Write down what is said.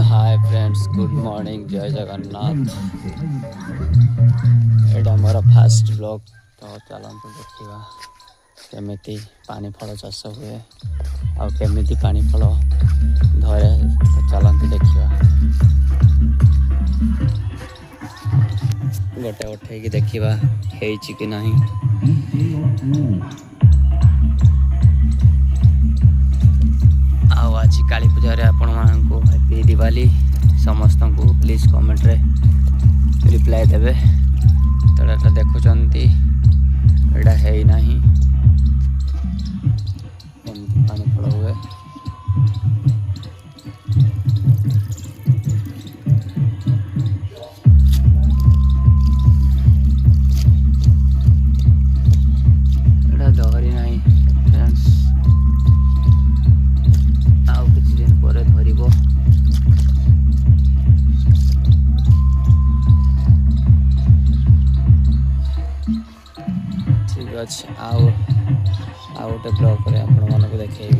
Hi friends, good morning, जय जगन्नाथ। एटा मोर fast blog. तो चलते देखा केमिति पानी फल चाष हुए आमिति पानी फल धरे। तो चलते देखा गोटे उठे देखा कि नहीं। आज काली पूजा आपण मानक हैप्पी दिवाली समस्त को प्लीज कमेंट रे रिप्लाई देवे। तो देखुंती एटा है नहीं पानी फल हुए। धरी ना फ्रेंड्स, आउ किछि दिन पर धरिबो। ठीक अच्छे। आउ गोटे ब्लॉग रे आपण मानक देखैबी।